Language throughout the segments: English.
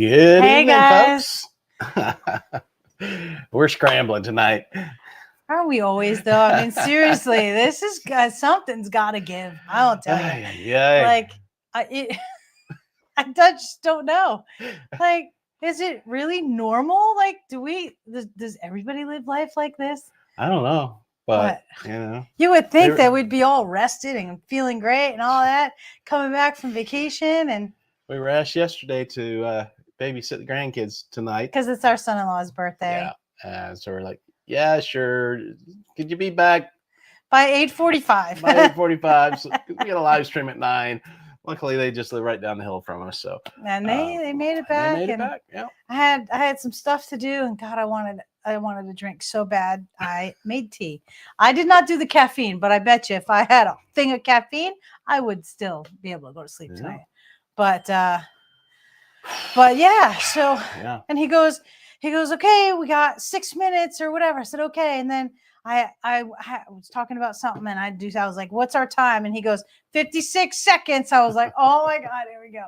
Good Hey, evening, guys. folks. We're scrambling tonight. Aren't we always, though? I mean, seriously, this is something's got to give. I'll tell you. Yeah. Like, I just don't know. Like, is it really normal? Like, does everybody live life like this? I don't know, but you know, you would think that we'd be all rested and feeling great and all that, coming back from vacation. And we were asked yesterday to babysit the grandkids tonight because it's our son-in-law's birthday. Yeah. So we're like, yeah, sure. Could you be back by 8:45? By 8:45. So we got a live stream at 9. Luckily, they just live right down the hill from us. So and they made it back. They made it back. Yeah. I had some stuff to do, and God, I wanted to drink so bad. I made tea. I did not do the caffeine, but I bet you if I had a thing of caffeine, I would still be able to go to sleep tonight. But yeah. So and he goes, okay, we got 6 minutes or whatever. I said okay, and then I was talking about something, and I was like, what's our time? And he goes, 56 seconds. I was like, oh my God, here we go.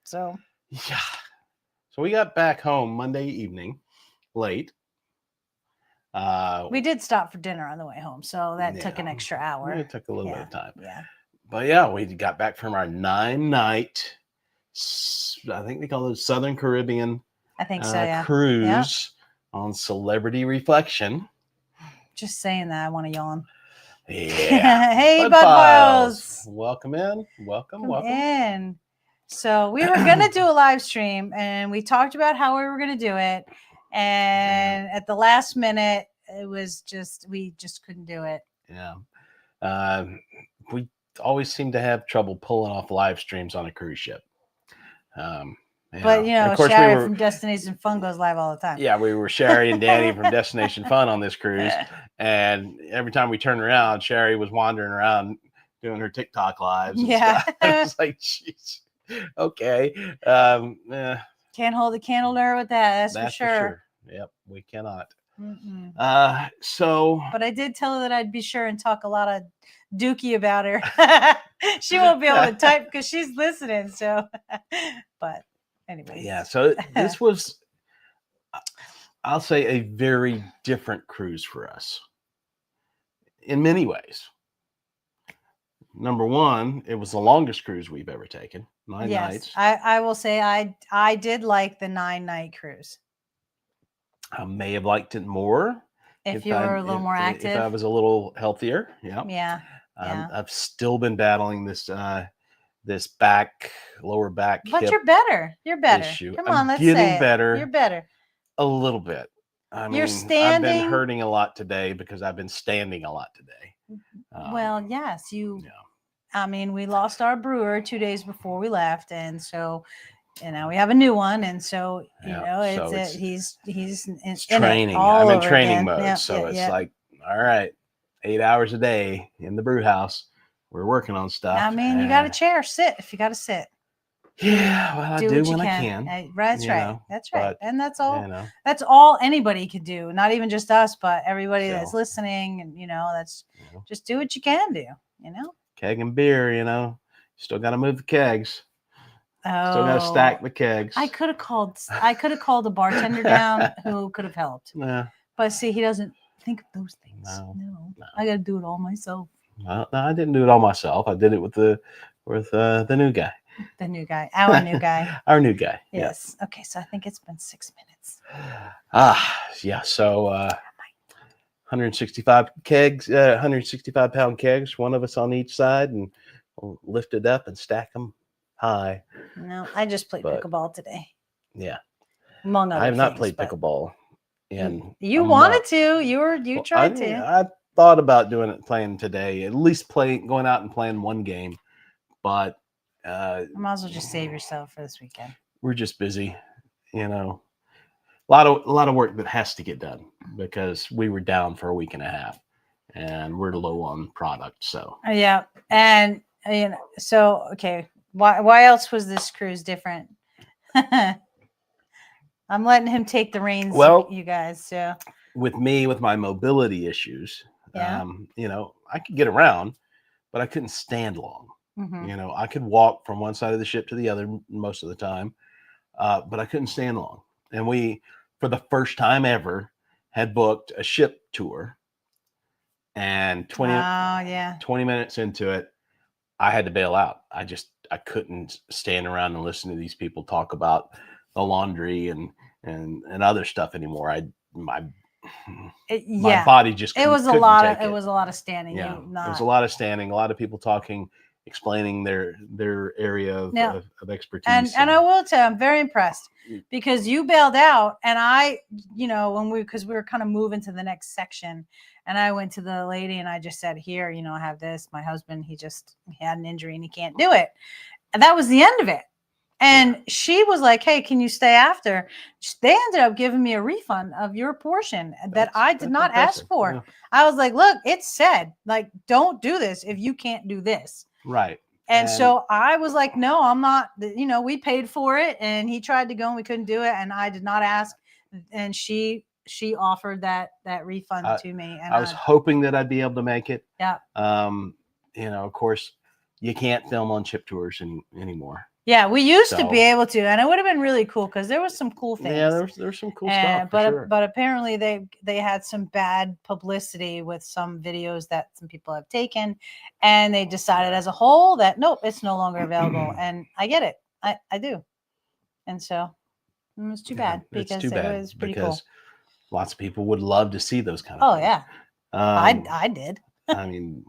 So yeah. So we got back home Monday evening, late. We did stop for dinner on the way home, so that took an extra hour. It took a little bit of time. Yeah. But yeah, we got back from our 9-night, I think they call it Southern Caribbean cruise on Celebrity Reflection. Just saying that, I want to yawn. Yeah. Hey, Bud Files. Welcome in. Welcome in. So we were going to do a live stream, and we talked about how we were going to do it. And at the last minute, we just couldn't do it. Yeah. We always seem to have trouble pulling off live streams on a cruise ship. But, of course, Sherry from Destination Fun goes live all the time. Yeah, we were Sherry and Danny from Destination Fun on this cruise. And every time we turned around, Sherry was wandering around doing her TikTok lives. Yeah. I was like, jeez, okay. Can't hold a candle to her with that. That's for sure. Yep, we cannot. Mm-mm. So. But I did tell her that I'd be sure and talk a lot of dookie about her. She won't be able to type because she's listening. So, but anyway. Yeah. So this was, I'll say, a very different cruise for us in many ways. Number one, it was the longest cruise we've ever taken. 9 nights. I will say I did like the 9-night cruise. I may have liked it more if you were a little more active. If I was a little healthier, yeah. I've still been battling this lower back. But you're better. You're better. Issue. Come on, let's say it. Better. You're better. A little bit. I mean, you're standing. I've been hurting a lot today because I've been standing a lot today. Well, yes, you. Yeah. I mean, we lost our brewer 2 days before we left, and so. Now we have a new one, and so he's training. I'm in training mode, so it's like, all right, 8 hours a day in the brew house. We're working on stuff. I mean, you got a chair, sit if you got to sit. Yeah, well, I do when I can. That's right. That's right, and that's all. That's all anybody can do. Not even just us, but everybody that's listening, and that's just do what you can do. Keg and beer. Still got to move the kegs. Still got to stack the kegs. I could have called the bartender down who could have helped. Yeah. But see, he doesn't think of those things. No. I got to do it all myself. No, I didn't do it all myself. I did it with the new guy. The new guy. Our new guy. Our new guy. Yes. Yeah. Okay, so I think it's been 6 minutes. Yeah. So 165 kegs, 165 pound kegs, one of us on each side, and we'll lift it up and stack them high. No, I just played pickleball today. Yeah. Among other I have not things, played pickleball. And you wanted to. You tried to. I thought about playing today, at least going out and playing one game. But I might as well just save yourself for this weekend. We're just busy, a lot of work that has to get done because we were down for a week and a half and we're low on product. So yeah. And so okay. Why else was this cruise different? I'm letting him take the reins, you guys. So with my mobility issues, I could get around, but I couldn't stand long. Mm-hmm. I could walk from one side of the ship to the other most of the time. but I couldn't stand long. And we, for the first time ever, had booked a ship tour. And 20 minutes into it, I had to bail out. I couldn't stand around and listen to these people talk about the laundry and other stuff anymore. My body just it was a lot of it was a lot of standing. Yeah, it was a lot of standing. A lot of people talking, explaining their area of expertise. And I will tell you, I'm very impressed because you bailed out, and I, because we were kind of moving to the next section, and I went to the lady and I just said, here, I have this. My husband, he had an injury and he can't do it. And that was the end of it. And she was like, hey, can you stay after? They ended up giving me a refund of your portion that I did not ask for. Yeah. I was like, look, it said, like, don't do this if you can't do this. Right. And so I was like, no, I'm not, we paid for it. And he tried to go and we couldn't do it. And I did not ask. And she offered that refund to me. And I was hoping that I'd be able to make it. Yeah. Of course, you can't film on ship tours anymore. Yeah, we used to be able to, and it would have been really cool because there was some cool things. Yeah, there was some cool stuff. But apparently they had some bad publicity with some videos that some people have taken, and they decided as a whole that nope, it's no longer available. And I get it, I do, and so it was too bad because it was pretty cool. Lots of people would love to see those kind of. Oh things. Yeah, I did. I mean.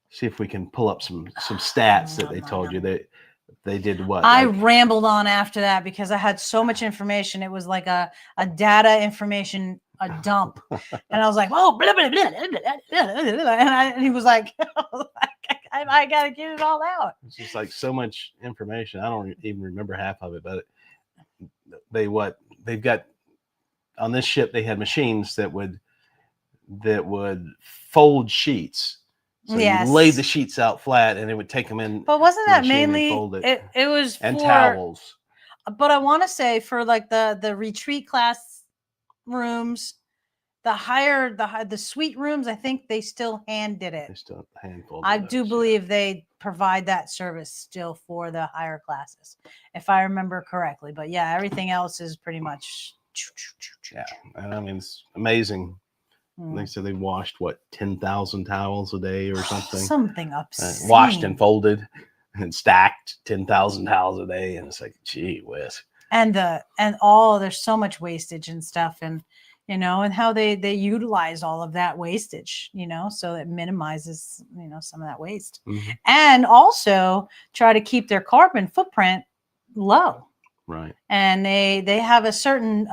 See if we can pull up some stats that they told you that they did what? I rambled on after that because I had so much information. It was like a data information, a dump. And I was like, oh, blah, blah, blah, blah, blah, blah. And he was like, I got to get it all out. It's just like so much information. I don't even remember half of it, but they've got on this ship, they had machines that would fold sheets. So you laid the sheets out flat, and it would take them in. But wasn't that mainly? It was and towels. But I want to say for like the retreat class rooms, the suite rooms, I think they still hand did it. They still hand folded. I do believe they provide that service still for the higher classes, if I remember correctly. But yeah, everything else is pretty much. Yeah, and I mean it's amazing. They said they washed 10,000 towels a day or something. Something obscene. Washed and folded and stacked 10,000 towels a day, and it's like, gee whiz. And there's so much wastage and stuff, and and how they utilize all of that wastage, so it minimizes some of that waste, and also try to keep their carbon footprint low. Right. And they have a certain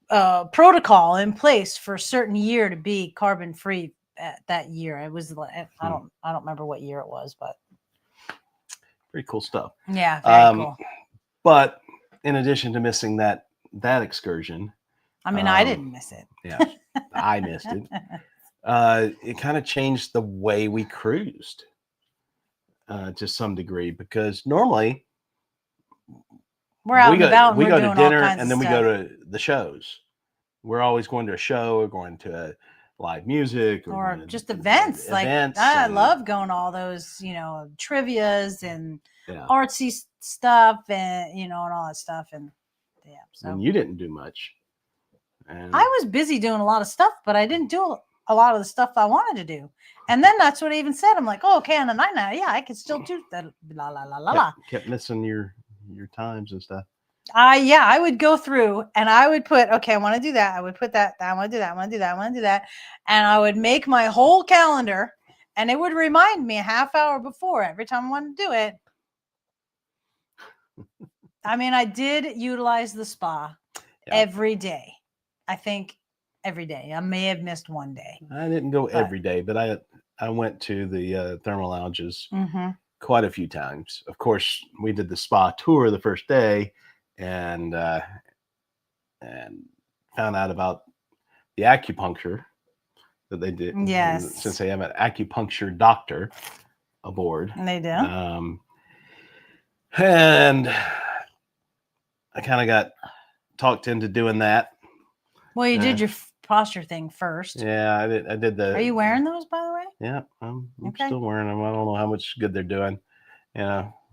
protocol in place for a certain year to be carbon free that year. It was I don't remember what year it was, but pretty cool stuff. Yeah, very cool. But in addition to missing that excursion, I mean, I didn't miss it. Yeah, I missed it. It kind of changed the way we cruised to some degree, because normally we're out and about. We go to dinner and then we go to the shows. We're always going to a show or going to live music or just events. I love going to all those, trivias and artsy stuff and, and all that stuff. And yeah, so and you didn't do much. And I was busy doing a lot of stuff, but I didn't do a lot of the stuff I wanted to do. And then that's what I even said. I'm like, oh, okay, on the night now, yeah, I can still do that. La la la la la. Kept missing your times and stuff. I would go through and I would put, okay, I want to do that. I would put that. I want to do that. I want to do that. I want to do that. And I would make my whole calendar, and it would remind me a half hour before every time I wanted to do it. I mean, I did utilize the spa every day. I think every day. I may have missed one day. I didn't go every day, but I went to the thermal lounges quite a few times. Of course, we did the spa tour the first day, and found out about the acupuncture that they did. Yes, since they have an acupuncture doctor aboard, and they do. And I kind of got talked into doing that. Well, you did your posture thing first. Yeah, I did the. Are you wearing those, by the way? Yeah, I'm still wearing them. I don't know how much good they're doing.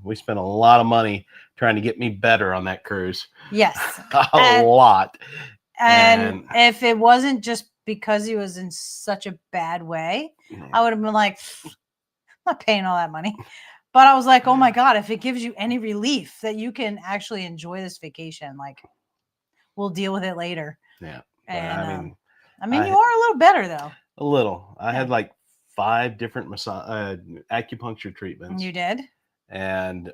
We spent a lot of money trying to get me better on that cruise. Yes. a lot. And if it wasn't just because he was in such a bad way, I would have been like, I'm not paying all that money. But I was like, oh my God, if it gives you any relief that you can actually enjoy this vacation, like we'll deal with it later. Yeah. And I mean, you are a little better though. A little. I had like 5 different acupuncture treatments. You did? And,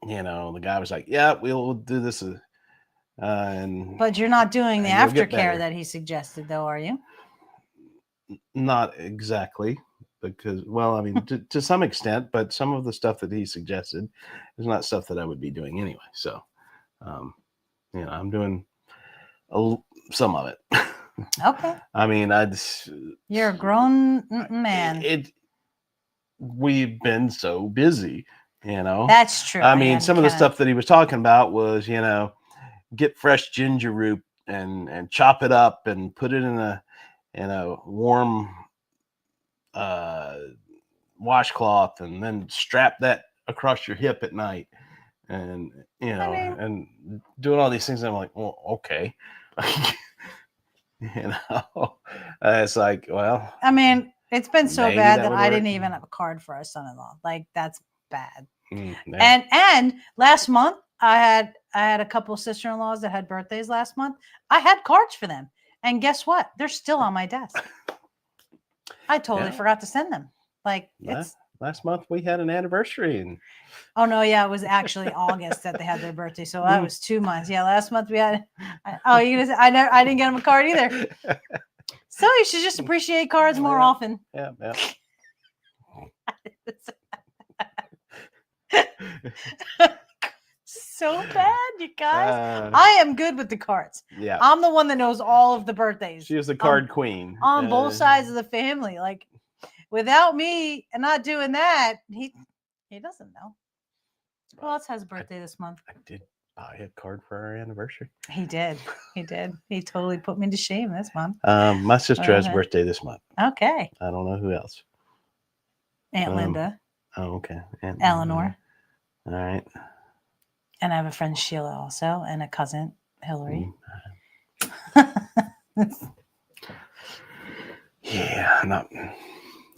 the guy was like, yeah, we'll do this. But you're not doing the aftercare that he suggested though, are you? Not exactly. Because, well, I mean, to some extent, but some of the stuff that he suggested is not stuff that I would be doing anyway. So, I'm doing some of it. Okay. I mean, you're a grown man. We've been so busy, That's true. I mean, some of the stuff that he was talking about was, get fresh ginger root and chop it up and put it in a warm washcloth and then strap that across your hip at night and and doing all these things. I'm like, well, okay. It's like, well, I mean, it's been so bad that I didn't even have a card for our son-in-law. Like, that's bad. And last month I had a couple of sister-in-laws that had birthdays last month. I had cards for them, and guess what? They're still on my desk. I totally forgot to send them. Like, last month we had an anniversary, and oh no, yeah, it was actually August that they had their birthday, so that was 2 months. Yeah, last month we had. I didn't get them a card either. So you should just appreciate cards more often. Yeah. So bad, you guys. I am good with the cards. Yeah, I'm the one that knows all of the birthdays. She was the card queen on both sides of the family. Like, without me and not doing that, he doesn't know. Who else has a birthday this month? I did buy a card for our anniversary. He did. He totally put me to shame this month. My sister has a birthday this month. Okay. I don't know who else. Aunt Linda. Oh, okay. Aunt Eleanor. All right. And I have a friend, Sheila, also, and a cousin, Hillary. Yeah, not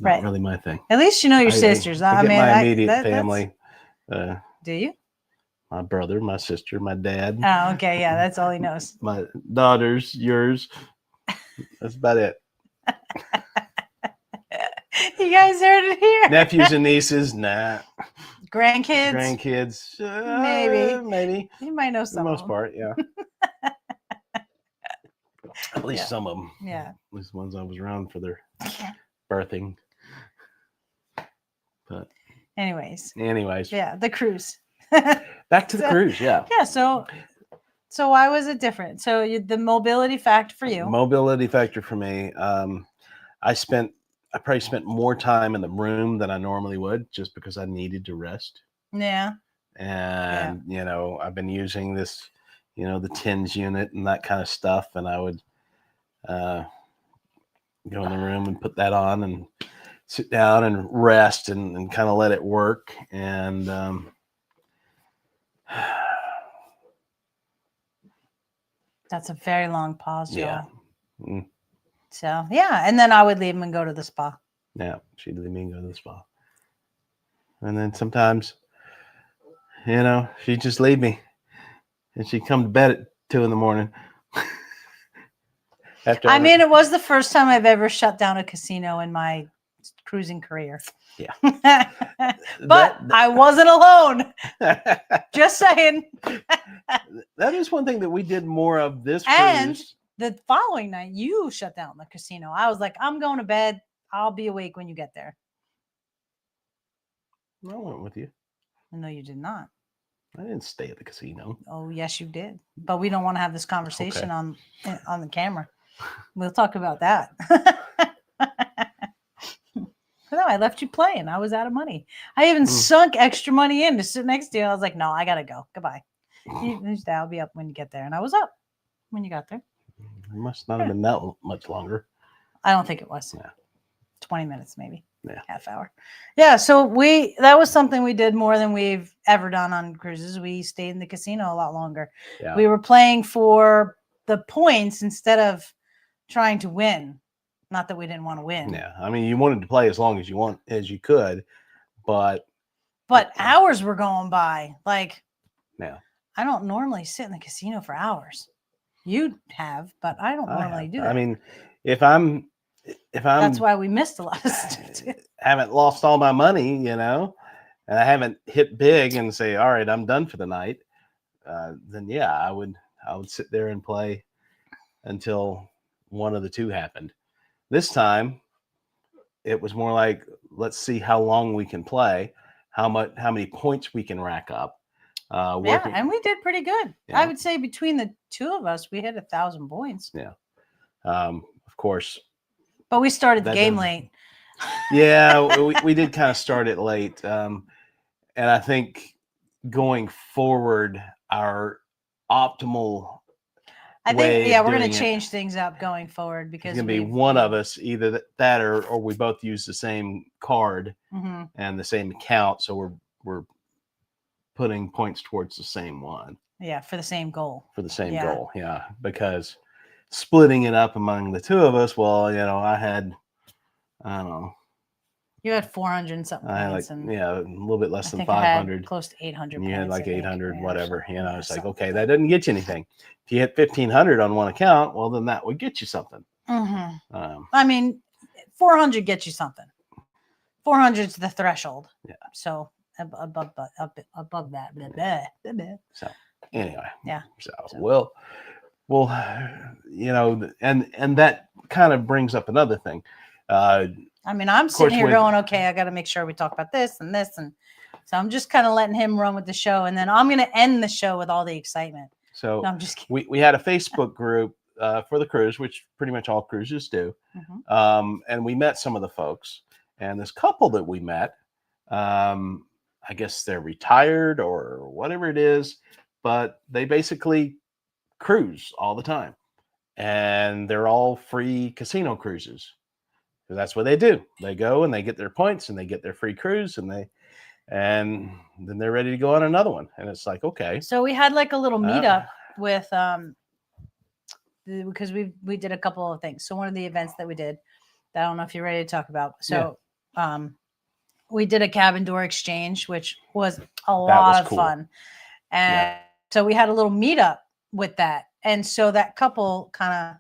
really my thing. At least you know your sisters. I mean, my immediate family. Do you? My brother, my sister, my dad. Oh, okay. Yeah, that's all he knows. My daughters, yours. That's about it. You guys heard it here. Nephews and nieces, nah. Grandkids, maybe. You might know some. For the most part, yeah. At least some of them. Yeah. At least the ones I was around for their birthing. But anyways. Yeah, the cruise. Back to the cruise, yeah. Yeah, so why was it different? So the mobility factor for you. Mobility factor for me. I probably spent more time in the room than I normally would just because I needed to rest. Yeah. And, I've been using this, the TENS unit and that kind of stuff. And I would go in the room and put that on and sit down and rest and kind of let it work. And that's a very long pause, yeah. So, yeah. And then I would leave him and go to the spa. Yeah, she'd leave me and go to the spa. And then sometimes, she'd just leave me. And she'd come to bed at 2 a.m. It was the first time I've ever shut down a casino in my cruising career. Yeah. But I wasn't alone. Just saying. That is one thing that we did more of this cruise. And the following night, you shut down the casino. I was like, I'm going to bed. I'll be awake when you get there. I went with you. No, you did not. I didn't stay at the casino. Oh, yes, you did. But we don't want to have this conversation on the camera. We'll talk about that. No, I left you playing. I was out of money. I even sunk extra money in to sit next to you. I was like, no, I got to go. Goodbye. I'll be up when you get there. And I was up when you got there. It must not have been that much longer. I don't think it was. Yeah. 20 minutes, maybe. half hour. Yeah. So that was something we did more than we've ever done on cruises. We stayed in the casino a lot longer. Yeah. We were playing for the points instead of trying to win. Not that we didn't want to win. Yeah. I mean, you wanted to play as long as you could, but hours were going by. Like, yeah. I don't normally sit in the casino for hours. You have, but I don't normally do that. I mean, if I'm that's why we missed a lot of stuff. Haven't lost all my money, and I haven't hit big and say, all right, I'm done for the night. Then yeah, I would sit there and play until one of the two happened. This time it was more like, let's see how long we can play, how many points we can rack up. Yeah, and we did pretty good. Yeah. I would say between the two of us, we hit 1,000 points. Yeah. Of course. But we started the game late. Yeah, we did kind of start it late. And I think going forward, our optimal we're going to change things up going forward, because it's going to be one of us, either that or we both use the same card and the same account. So we're putting points towards the same one. Yeah, for the same goal. Goal, yeah. Because splitting it up among the two of us, well, I don't know. You had 400 and something points. A little bit less than 500. Close to 800 and you had like 800, whatever. It's like, okay, that doesn't get you anything. If you hit 1,500 on one account, well, then that would get you something. I mean, 400 gets you something. 400 is the threshold. Yeah. So above that. So anyway. Yeah. So well, and that kind of brings up another thing. I mean, I'm sitting here going, okay, I got to make sure we talk about this and this. And so I'm just kind of letting him run with the show. And then I'm going to end the show with all the excitement. So no, I'm just kidding. We had a Facebook group for the cruise, which pretty much all cruises do. And we met some of the folks. And this couple that we met, I guess they're retired or whatever it is, but they basically cruise all the time. And they're all free casino cruises. So that's what they do. They go and they get their points and they get their free cruise and then they're ready to go on another one. And it's like, okay. So we had like a little meetup with because we did a couple of things. So one of the events that we did, I don't know if you're ready to talk about. So we did a cabin door exchange, which was a lot of fun. And so we had a little meetup with that. And so that couple kind of,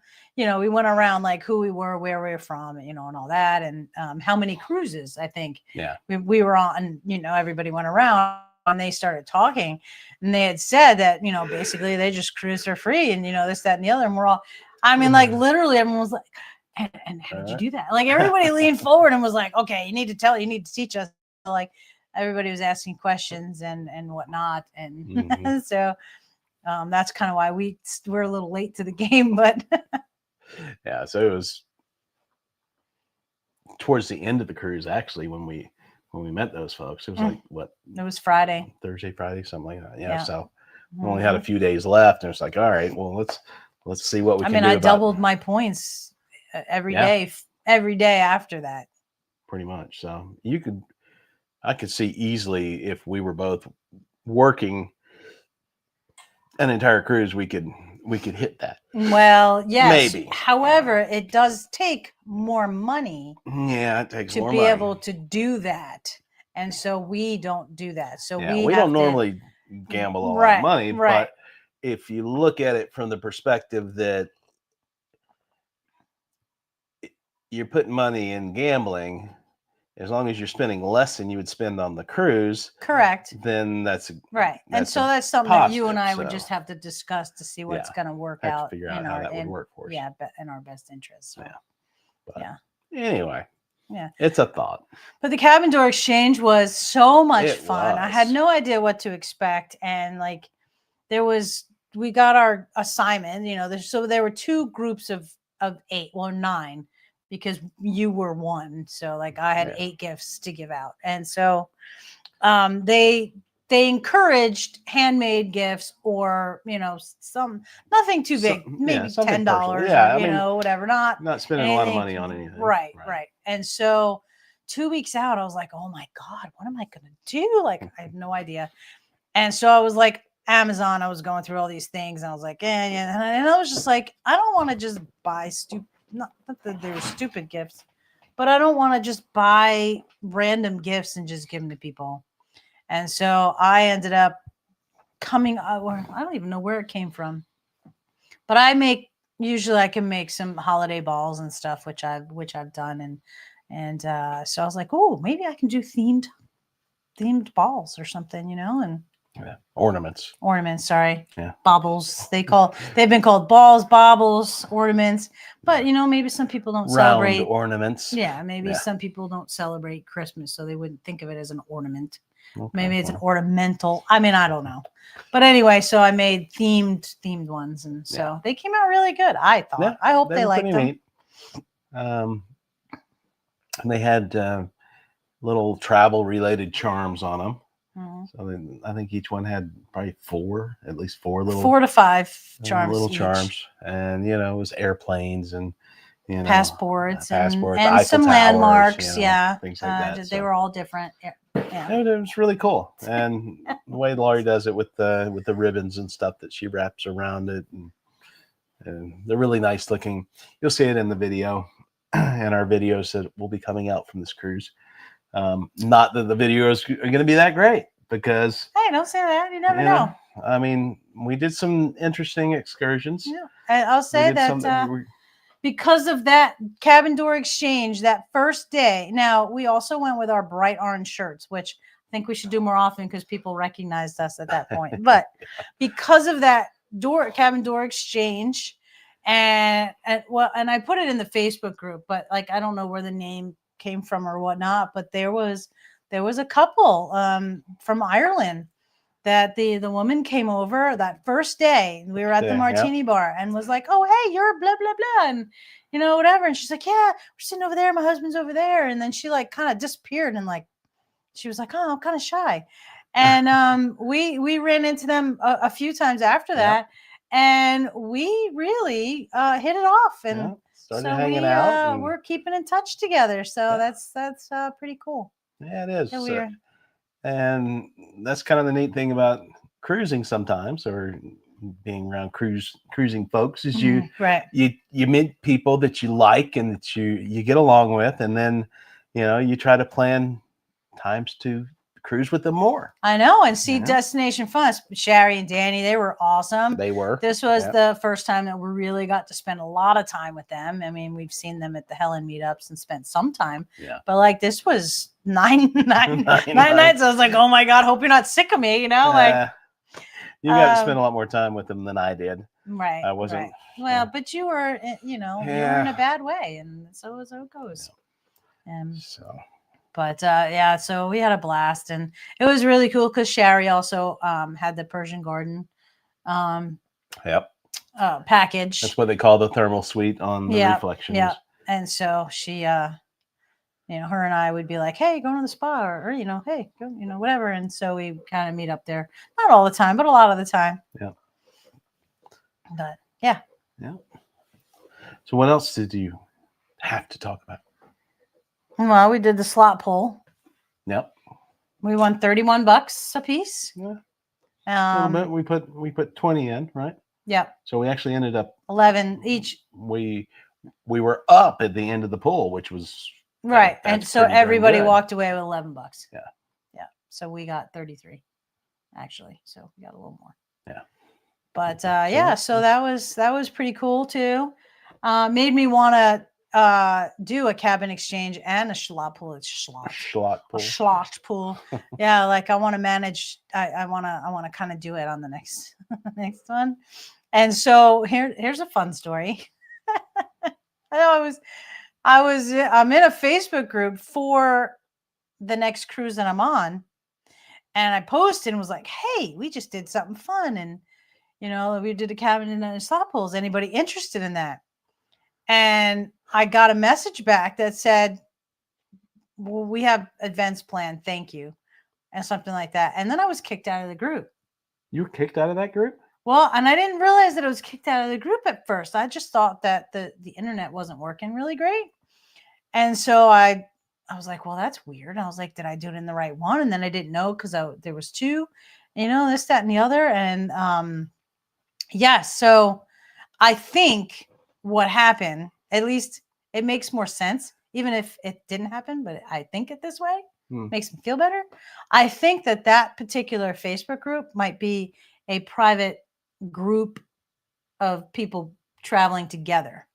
we went around like who we were, where we were from, and all that. And how many cruises, I think we were on, and, everybody went around and they started talking, and they had said that, basically they just cruise for free and, this, that, and the other. And we're all, I mean, like literally everyone was like, and how did you do that? Like everybody leaned forward and was like, okay, you need to teach us. Like everybody was asking questions and whatnot. And so that's kind of why we're a little late to the game, but yeah, so it was towards the end of the cruise, actually, when we met those folks. It was like what? It was Friday, Thursday, Friday, something like that. Yeah. So we only had a few days left, and it's like, all right, well, let's see what we can do. I doubled my points every day after that. Pretty much. So I could see easily if we were both working an entire cruise, we could hit that. Well, yes. Maybe. However, it does take more money. Yeah, it takes more money to be able to do that, and so we don't do that. So we don't normally gamble a lot of money, but if you look at it from the perspective that you're putting money in gambling, as long as you're spending less than you would spend on the cruise, correct, then that's right. And so that's something that you and I would just have to discuss to see what's going to work out. Figure out how that would work for us. Yeah, in our best interest. So. Yeah. Anyway. Yeah. It's a thought. But the cabin door exchange was so much fun. I had no idea what to expect, and like we got our assignment. So there were two groups of 8, well 9. Because you were one. So like I had 8 gifts to give out. And so they encouraged handmade gifts or, nothing too big, maybe $10 or, whatever, not spending a lot of money on anything. Right. And so 2 weeks out, I was like, oh my God, what am I going to do? Like, I have no idea. And so I was like, Amazon, I was going through all these things and I was like, yeah. And I was just like, I don't want to just buy not that they're stupid gifts, but I don't want to just buy random gifts and just give them to people. And so I ended up I don't even know where it came from, but usually I can make some holiday balls and stuff, which I've done. And so I was like, oh, maybe I can do themed balls or something, and ornaments, sorry. Yeah. Baubles. They've been called balls, baubles, ornaments, but maybe some people don't celebrate ornaments. Yeah. Maybe some people don't celebrate Christmas, so they wouldn't think of it as an ornament. Okay, maybe it's an ornamental. I mean, I don't know. But anyway, so I made themed ones. And so they came out really good. I thought, I hope they liked them. Neat. And they had little travel related charms on them. Mm-hmm. So I think each one had probably at least four 4 to 5 charms. Little charms. And, it was airplanes and, passports and Eiffel some Towers, landmarks. Things like that. They were all different. Yeah. It was really cool. And the way Laurie does it with the ribbons and stuff that she wraps around it. And they're really nice looking. You'll see it in the video and our videos that will be coming out from this cruise. Not that the videos are going to be that great because. Hey, don't say that. You never know. I mean, we did some interesting excursions. Yeah. And I'll say that because of that cabin door exchange that first day. Now, we also went with our bright orange shirts, which I think we should do more often because people recognized us at that point. But because of that cabin door exchange, and I put it in the Facebook group, but like I don't know where the name came from or whatnot, but there was a couple from Ireland that the woman came over that first day. We were at the martini bar and was like, oh, hey, you're blah, blah, blah. And, whatever. And she's like, yeah, we're sitting over there. My husband's over there. And then she like kind of disappeared. And like, she was like, oh, I'm kind of shy. And we ran into them a few times after that. And we really hit it off. And started hanging out. We're keeping in touch together. So that's pretty cool. Yeah, it is. And that's kind of the neat thing about cruising sometimes, or being around cruising folks, is you meet people that you like and that you get along with, and then you try to plan times to cruise with them more. I know, and see destination fun. Sherry and Danny, they were awesome. They were. This was the first time that we really got to spend a lot of time with them. I mean, we've seen them at the Helen meetups and spent some time. Yeah. But like this was nine nights. I was like, oh my God, hope you're not sick of me. You got to spend a lot more time with them than I did. Right. I wasn't. Right. Well, but you were, you were in a bad way, and so is how it goes. But so we had a blast, and it was really cool because Sherry also had the Persian Garden package. That's what they call the thermal suite on the Reflections. Yeah, and so she, her and I would be like, hey, going to the spa, or hey, go, whatever. And so we kind of meet up there, not all the time, but a lot of the time. Yeah. But yeah. So what else did you have to talk about? Well, we did the slot pull. Yep. We won $31 a piece. Yeah. A little bit. We put 20 in, right? Yep. So we actually ended up 11 each. We were up at the end of the pool, which was right. And so everybody walked away with $11. Yeah. Yeah. So we got 33 actually. So we got a little more. Yeah. But so that was pretty cool too. Made me want to do a cabin exchange and a schlot pool. It's schlot pool. Yeah, like I want to manage. I want to kind of do it on the next one. And so here's a fun story. I'm in a Facebook group for the next cruise that I'm on, and I posted and was like, "Hey, we just did something fun, and we did a cabin and a slot pool. Is anybody interested in that?" And I got a message back that said, well, we have events planned. Thank you. And something like that. And then I was kicked out of the group. You were kicked out of that group? Well, and I didn't realize that I was kicked out of the group at first. I just thought that the internet wasn't working really great. And so I I was like, well, that's weird. I was like, did I do it in the right one? And then I didn't know because there was two, this, that, and the other. And yeah, so I think what happened, at least it makes more sense, even if it didn't happen, but I think it this way makes me feel better. I think that particular Facebook group might be a private group of people traveling together.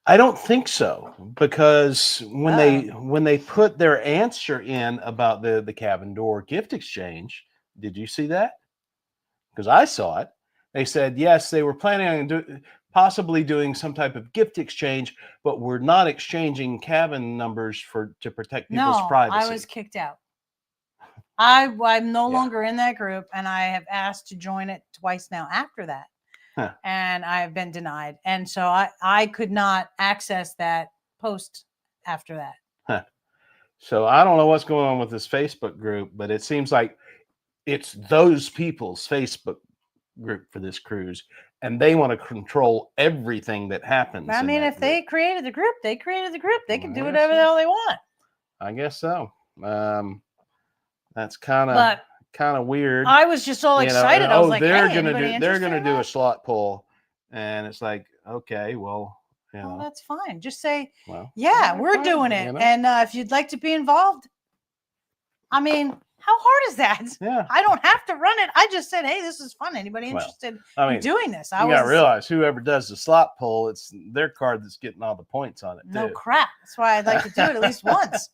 I don't think so, because when they put their answer in about the cabin door gift exchange, did you see that? Because I saw it. They said yes, they were planning on possibly doing some type of gift exchange, but we're not exchanging cabin numbers to protect people's privacy. I was kicked out. I'm no longer in that group, and I have asked to join it twice now after that. And I've been denied. And so I could not access that post after that. So I don't know what's going on with this Facebook group, but it seems like it's those people's Facebook group for this cruise, and they want to control everything that happens. I mean, if they created the group, they can do whatever the hell they want. I guess so. That's kind of weird. I was just all excited. I was like, they're gonna do a slot pull, and it's like, okay, well, well, that's fine. Just say, we're doing it, and if you'd like to be involved, I mean, how hard is that? Yeah, I don't have to run it. I just said, hey, this is fun. Anybody interested in doing this? You gotta realize whoever does the slot pull, it's their card that's getting all the points on it. No crap. That's why I'd like to do it at least once.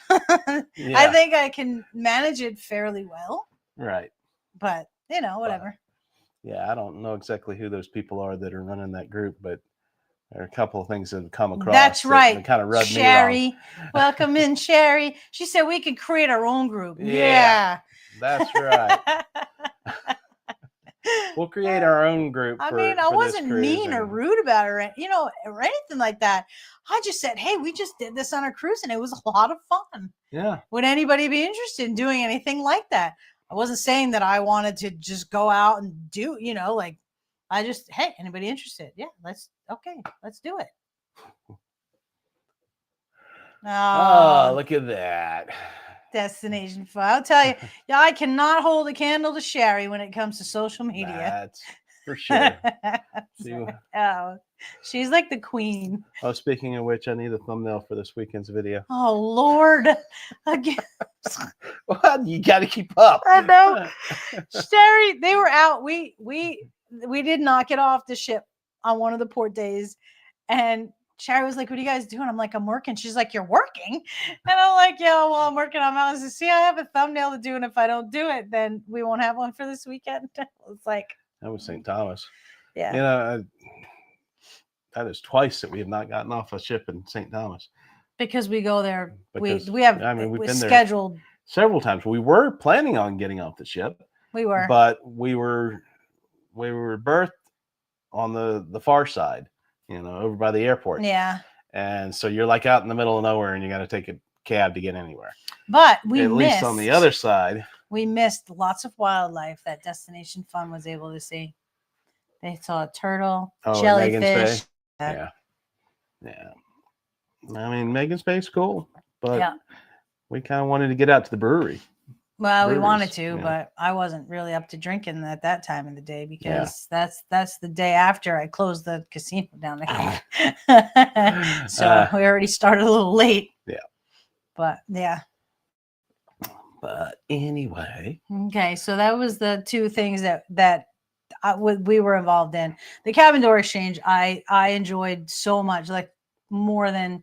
I think I can manage it fairly well. Right. But, whatever. I don't know exactly who those people are that are running that group, but there are a couple of things that have come across. That's right. That kind of rubbed Sherry. me wrong. Welcome in, Sherry. She said we could create our own group. Yeah. That's right. We'll create our own group. I wasn't mean or rude about her, or anything like that. I just said, hey, we just did this on a cruise and it was a lot of fun. Yeah. Would anybody be interested in doing anything like that? I wasn't saying that I wanted to just go out and do, I just, hey, anybody interested? Yeah, let's do it. Oh, look at that. Destination fun. I'll tell you, I cannot hold a candle to Sherry when it comes to social media. That's for sure. She's like the queen. Oh, speaking of which, I need a thumbnail for this weekend's video. Oh, Lord. Again. Well, you got to keep up. I know. Sherry, they were out. We did not get off the ship on one of the port days, and Sherry was like, what are you guys doing? I'm like, I'm working. She's like, you're working? And I'm like, yeah, well, I'm working on mountains. See, I have a thumbnail to do, and if I don't do it, then we won't have one for this weekend. It's like, that was St. Thomas. Yeah. That is twice that we have not gotten off a ship in St. Thomas. Because we go there. We been scheduled there several times. We were planning on getting off the ship. We were. But we were berthed on the far side. Over by the airport. Yeah. And so you're like out in the middle of nowhere and you got to take a cab to get anywhere. But at least on the other side. We missed lots of wildlife that Destination Fun was able to see. They saw a turtle, jellyfish. Yeah. I mean, Megan's Bay's cool, but we kind of wanted to get out to the brewery. Well, we wanted to, but I wasn't really up to drinking at that time of the day because that's the day after I closed the casino down there. So we already started a little late. Yeah. But But anyway. Okay, so that was the two things that we were involved in. The cabin door exchange, I enjoyed so much, like more than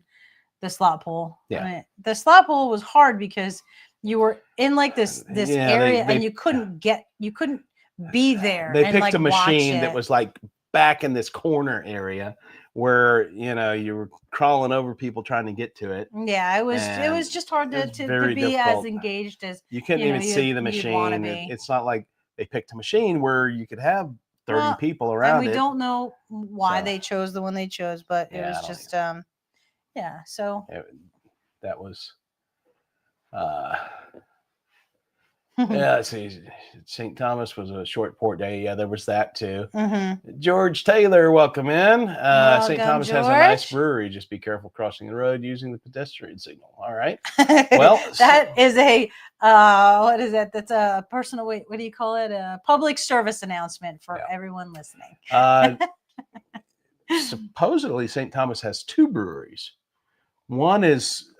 the slot pool. Yeah. I mean, the slot pool was hard because you were in like this area and you couldn't be there. They picked a machine that was like back in this corner area where you were crawling over people trying to get to it. Yeah, it was just hard to be difficult. As engaged as you couldn't even see the machine. It's not like they picked a machine where you could have 30 people around. And we don't know why they chose the one they chose, but it was just so that was Yeah, see, St. Thomas was a short port day. Yeah, there was that too. Mm-hmm. George Taylor, welcome in. St. Welcome, Thomas George. has a nice brewery. Just be careful crossing the road using the pedestrian signal. All right. Well, that is a what is that? That's a personal. What do you call it? A public service announcement for everyone listening. Supposedly, St. Thomas has two breweries. One is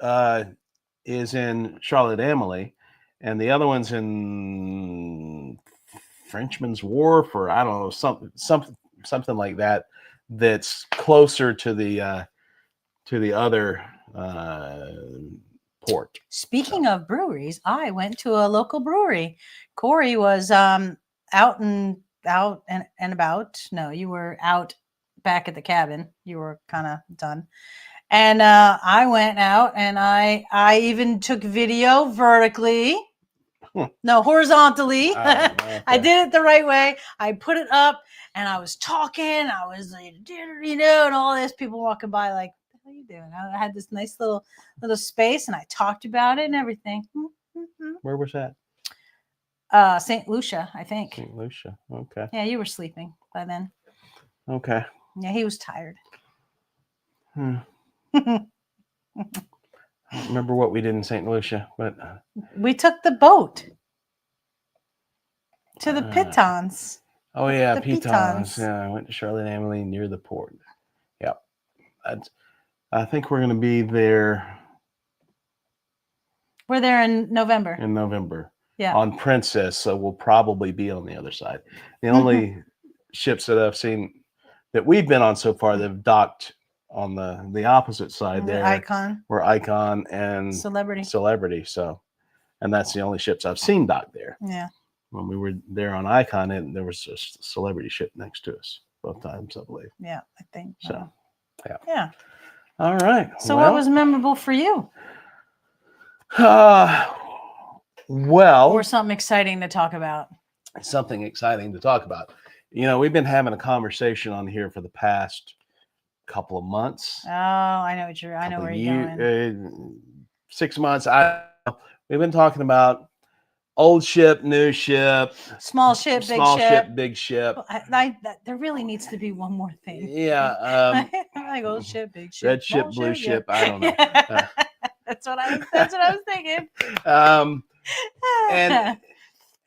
in Charlotte Amalie, and the other one's in Frenchman's Wharf, or I don't know, something like that. That's closer to the other port. Speaking of breweries, I went to a local brewery. Corey was out and about. No, you were out back at the cabin. You were kind of done. And I went out and I even took video vertically. No, horizontally. Okay. I did it the right way. I put it up and I was talking. I was like, and all this, people walking by like, what are you doing? I had this nice little space and I talked about it and everything. Where was that? St. Lucia, I think. St. Lucia. Okay. Yeah, you were sleeping by then. Okay. Yeah, he was tired. I don't remember what we did in St. Lucia, but we took the boat to the pitons. Oh yeah, the pitons. Yeah, I went to Charlotte Amalie near the port. Yep. I think we're going to be there. We're there in November. In November. Yeah. On Princess, so we'll probably be on the other side. The only ships that I've seen that we've been on so far that have docked on the opposite side there Icon. Were Icon and Celebrity. So, and that's the only ships I've seen docked there. Yeah. When we were there on Icon, and there was a Celebrity ship next to us both times, I believe. Yeah, I think so. Yeah. Yeah. All right. So what was memorable for you? Well, or something exciting to talk about. Something exciting to talk about. We've been having a conversation on here for the past couple of months. Oh, I know where you're going. 6 months. We've been talking about old ship, new ship, small ship, big ship. There really needs to be one more thing. Yeah. Like old ship, big ship, red ship, blue ship. I don't know. That's what I was thinking.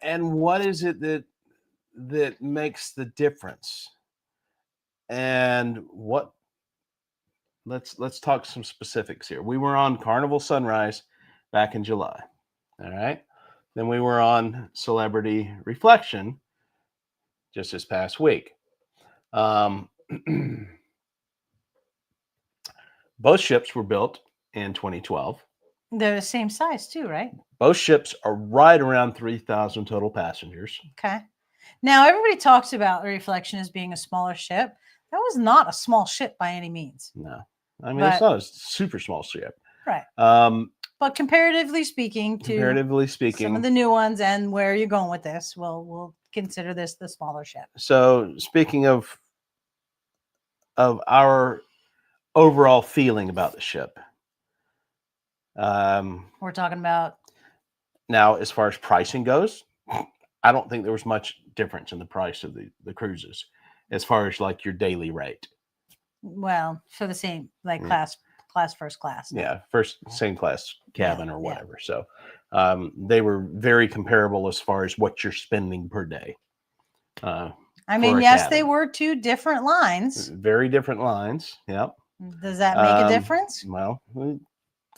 And what is it that makes the difference? And what? Let's talk some specifics here. We were on Carnival Sunrise back in July. All right. Then we were on Celebrity Reflection just this past week. Both ships were built in 2012. They're the same size too, right? Both ships are right around 3,000 total passengers. Okay. Now, everybody talks about the Reflection as being a smaller ship. That was not a small ship by any means. No. I mean, it's not a super small ship. Right. But comparatively speaking some of the new ones and where you're going with this, we'll consider this the smaller ship. So speaking of our overall feeling about the ship, we're talking about now as far as pricing goes, I don't think there was much difference in the price of the cruises as far as like your daily rate. Well, for the same class first class. Yeah, same class cabin or whatever. Yeah. So they were very comparable as far as what you're spending per day. I mean, yes, cabin. They were two different lines. Very different lines. Yep. Does that make a difference? Well, the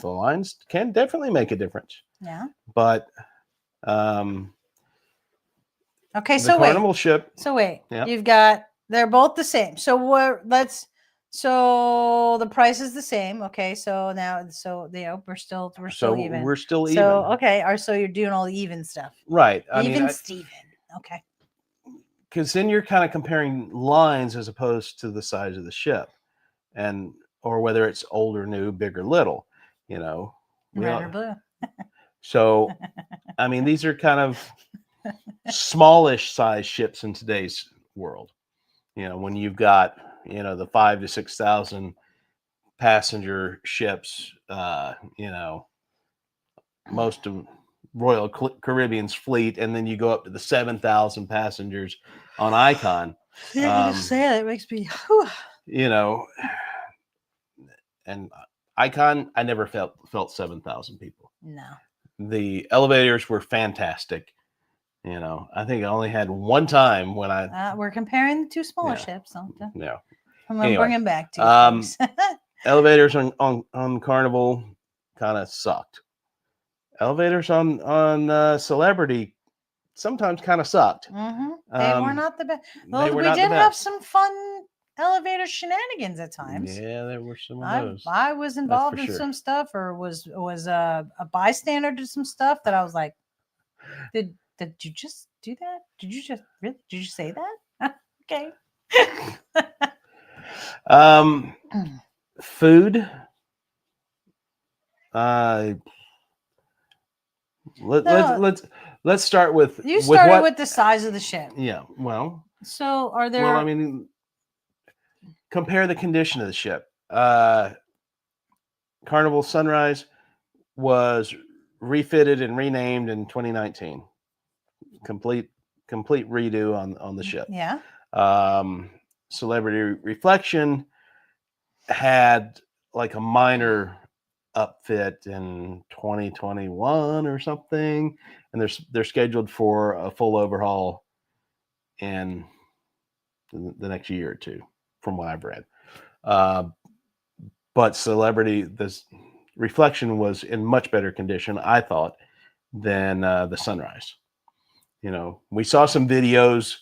lines can definitely make a difference. Yeah. But okay, so Carnival ship. So wait. Yep. You've got they're both the same. So So the price is the same. Okay. So now, we're still even. We're still even. So, okay. So you're doing all the even stuff. Right. Steven. Okay. Because then you're kind of comparing lines as opposed to the size of the ship or whether it's old or new, big or little, Red or blue. So, I mean, these are kind of smallish size ships in today's world. When you've got, the 5,000 to 6,000 passenger ships, most of Royal Caribbean's fleet, and then you go up to the 7,000 passengers on Icon. Yeah, just say it. It makes me, whew. You know, and Icon, I never felt 7,000 people. No. The elevators were fantastic. You know, I think I only had one time when we're comparing the two smaller ships. So yeah. I'm gonna bring them back to elevators on Carnival kind of sucked. Elevators on Celebrity sometimes kind of sucked. Mm-hmm. They were not the best. Well, we did have some fun elevator shenanigans at times. Yeah, there were some of those. I was involved in some stuff, or was a bystander to some stuff that I was like, did you just do that? Did you just say that? Okay. Food. Let's start with. You started with the size of the ship. Yeah. Well. So are there? Well, I mean, compare the condition of the ship. Carnival Sunrise was refitted and renamed in 2019. Complete redo on the ship. Yeah. Celebrity Reflection had like a minor upfit in 2021 or something, and they're scheduled for a full overhaul in the next year or two, from what I've read. But this Reflection was in much better condition, I thought, than the Sunrise. You know, we saw some videos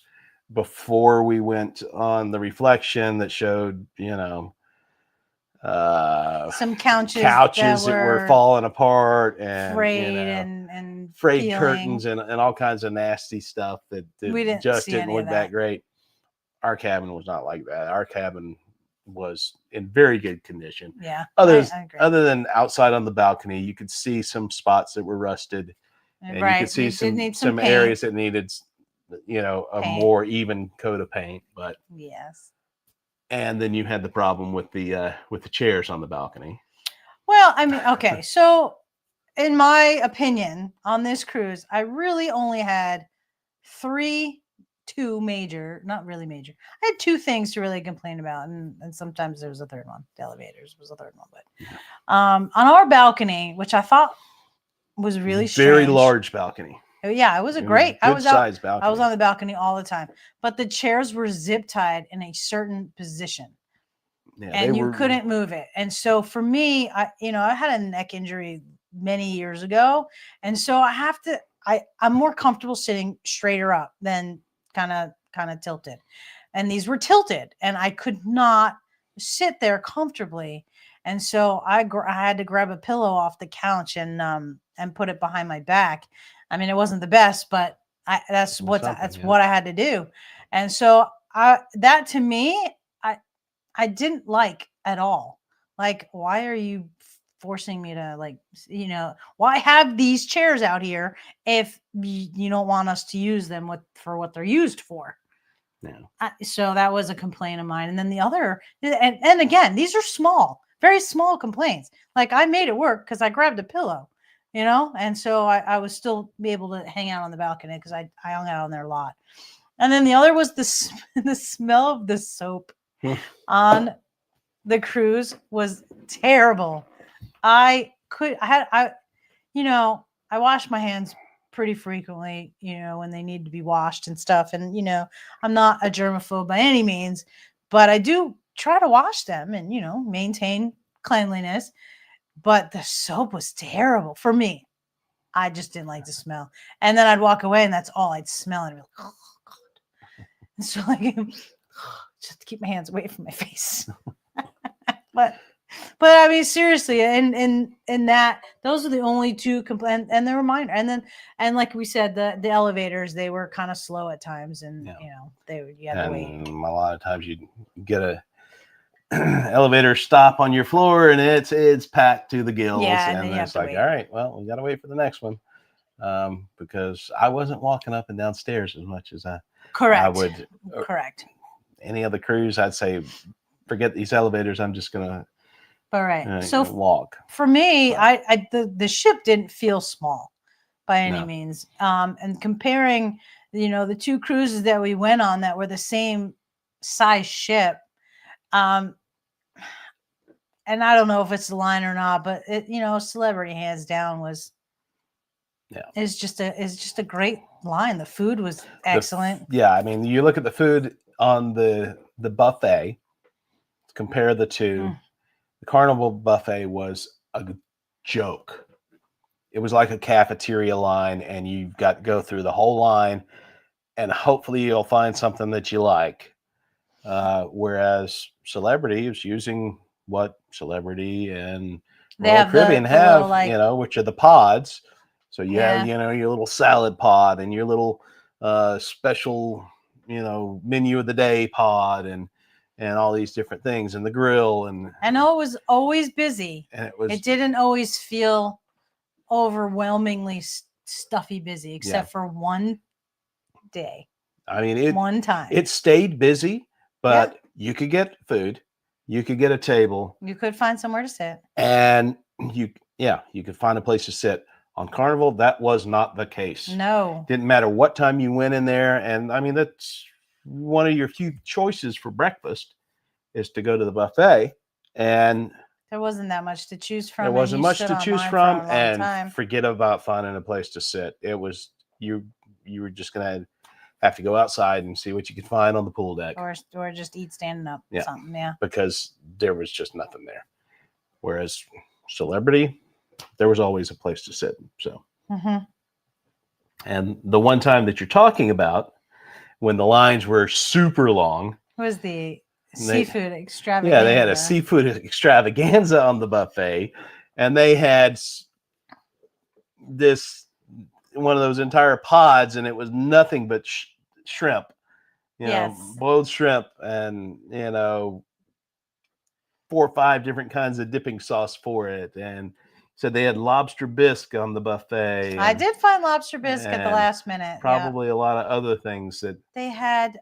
before we went on the Reflection that showed, you know, some couches that were falling apart, and frayed, and frayed curtains and all kinds of nasty stuff that didn't look that great. Our cabin was not like that. Our cabin was in very good condition. Yeah. Other than outside on the balcony, you could see some spots that were rusted, and you could see some areas that needed, you know, a more even coat of paint. But yes. And then you had the problem with the chairs on the balcony. Well, I mean, okay. So in my opinion on this cruise, I really only had two major, not really major. I had two things to really complain about. And sometimes there was a third one. The elevators was a third one. But on our balcony, which I thought was really strange. Very large balcony. Yeah, it was great. I was on the balcony all the time, but the chairs were zip tied in a certain position, and you couldn't move it. And so for me, I had a neck injury many years ago, and so I'm more comfortable sitting straighter up than kind of tilted, and these were tilted, and I could not sit there comfortably. And so I had to grab a pillow off the couch and put it behind my back. I mean, it wasn't the best, but that's what I had to do. And so that to me, I didn't like at all. Like, why are you forcing me to, like, you know, why have these chairs out here if you don't want us to use them for what they're used for? Yeah. So that was a complaint of mine. And then the other, and again, these are small, very small complaints. Like, I made it work because I grabbed a pillow. You know, and so I was still be able to hang out on the balcony because I hung out on there a lot. And then the other was the smell of the soap on the cruise was terrible. I wash my hands pretty frequently, you know, when they need to be washed and stuff. And, you know, I'm not a germaphobe by any means, but I do try to wash them and, you know, maintain cleanliness. But the soap was terrible for me. I just didn't like the smell. And then I'd walk away and that's all I'd smell. And I'd be like, oh, God. And so, like, just to keep my hands away from my face. but I mean, seriously, in that, those are the only two complaints, and they were minor. And like we said, the elevators, they were kind of slow at times, and you know, you had to wait. A lot of times you get a elevator stop on your floor and it's packed to the gills, and it's like, all right, well, we got to wait for the next one, because I wasn't walking up and down stairs as much as I would. Correct. Any other cruise, I'd say, forget these elevators. I'm just gonna. All right. So walk. For me, the ship didn't feel small by any means. And comparing, the two cruises that we went on that were the same size ship. And I don't know if it's the line or not, but Celebrity hands down is just a great line. The food was excellent. I mean, you look at the food on the buffet, compare the two. The Carnival buffet was a joke. It was like a cafeteria line, and you've got to go through the whole line, and hopefully you'll find something that you like. Whereas Celebrity is using what Celebrity and Royal Caribbean have, which are the pods. So you have, your little salad pod and your little special, menu of the day pod and all these different things, and the grill. And I know it was always busy, and it didn't always feel overwhelmingly stuffy busy, except for one day. I mean, one time it stayed busy, but you could get food, you could get a table, you could find somewhere to sit, and you could find a place to sit. On Carnival, that was not the case. No, didn't matter what time you went in there, and I mean that's one of your few choices for breakfast is to go to the buffet, and there wasn't that much to choose from. There wasn't much to choose from, and forget about finding a place to sit. It was you were just gonna have to go outside and see what you could find on the pool deck, or just eat standing up. Something, because there was just nothing there. Whereas Celebrity, there was always a place to sit. So, and the one time that you're talking about, when the lines were super long, was the seafood extravaganza. Yeah, they had a seafood extravaganza on the buffet, and they had this one of those entire pods, and it was nothing but shrimp, boiled shrimp, and 4 or 5 different kinds of dipping sauce for it, and said they had lobster bisque on the buffet. I did find lobster bisque at the last minute. Probably a lot of other things that they had.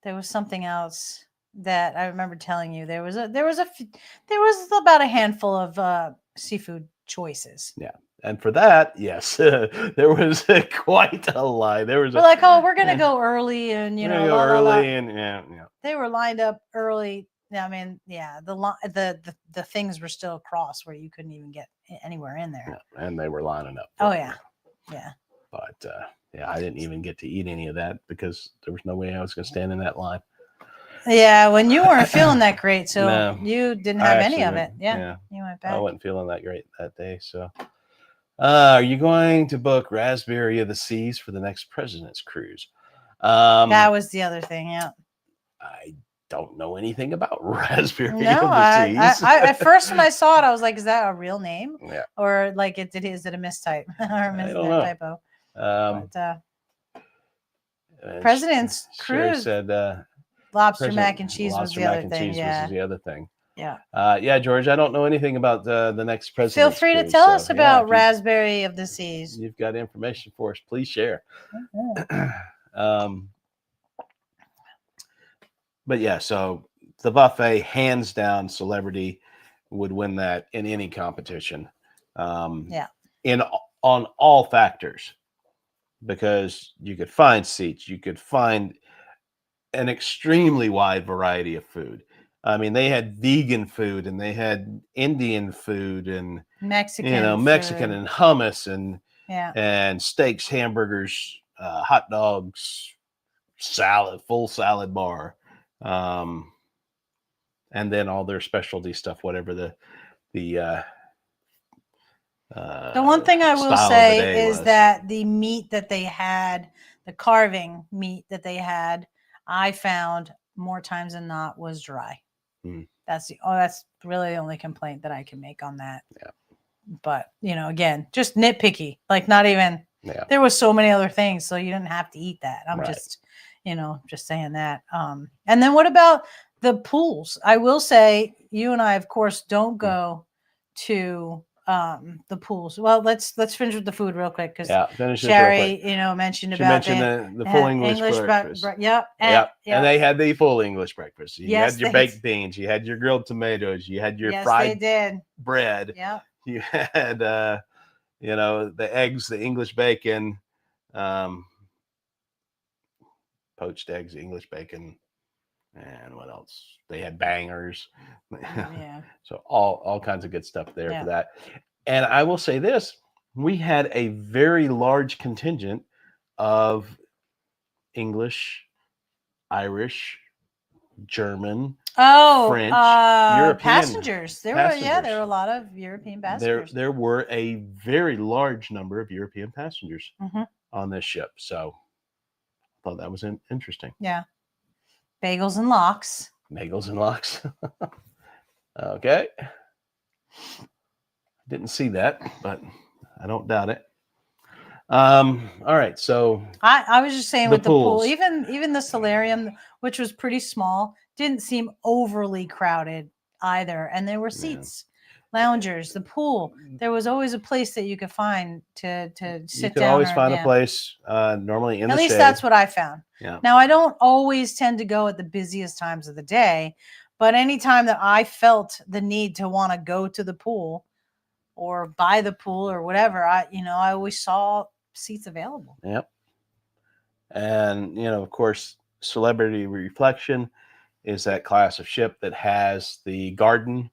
There was something else that I remember telling you. There was about a handful of seafood choices. Yeah, and for that, yes, there was quite a line. We're like, oh, we're gonna go early, and go early, and they were lined up early. I mean, the things were still across where you couldn't even get anywhere in there. Yeah, and they were lining up. Oh yeah. But I didn't even get to eat any of that because there was no way I was going to stand in that line. Yeah, when you weren't feeling that great, so you didn't have any of it. Yeah, you went back. I wasn't feeling that great that day. So, are you going to book Raspberry of the Seas for the next President's Cruise? That was the other thing. Yeah. I don't know anything about Raspberry of the Seas. I at first when I saw it, I was like, "Is that a real name? Yeah. Or like is it a mistype or a typo?" President's Cruise said lobster mac and cheese was the other thing. Was the other thing. Yeah. George, I don't know anything about the next President's Feel free Cruise, to tell us about Raspberry of the Seas. You've got information for us, please share. But yeah, so the buffet, hands down, Celebrity would win that in any competition. On all factors, because you could find seats, you could find an extremely wide variety of food. I mean, they had vegan food, and they had Indian food, and Mexican and hummus, and steaks, hamburgers, hot dogs, salad, full salad bar. And then all their specialty stuff, whatever the one thing I will say is that the meat that they had, the carving meat that they had, I found more times than not was dry. That's really the only complaint that I can make on that. Yeah. But again, just nitpicky. Like not even. Yeah. There was so many other things, so you didn't have to eat that. I'm just saying that. And then what about the pools? I will say you and I, of course, don't go to the pools. Well, let's finish with the food real quick because Sherry, mentioned the full English breakfast. Yep. And they had the full English breakfast. You had your baked beans, you had your grilled tomatoes, you had your fried bread. Yep. You had, the eggs, the English bacon, poached eggs, English bacon, and what else? They had bangers. Yeah. So all kinds of good stuff there for that. And I will say this, we had a very large contingent of English, Irish, German, French, European passengers. There passengers. were a lot of European passengers. There were a very large number of European passengers on this ship. So I thought that was interesting. Yeah. Bagels and lox. Bagels and lox. Okay. Didn't see that, but I don't doubt it. All right. So I was just saying with the pool, pools. even the solarium, which was pretty small, didn't seem overly crowded either. And there were seats, loungers, the pool. There was always a place that you could find to sit down. You could always find a place, normally in the shade. At least that's what I found. Yeah. Now, I don't always tend to go at the busiest times of the day, but anytime that I felt the need to want to go to the pool or by the pool or whatever, I always saw seats available. Yep. And, of course, Celebrity Reflection is that class of ship that has the garden,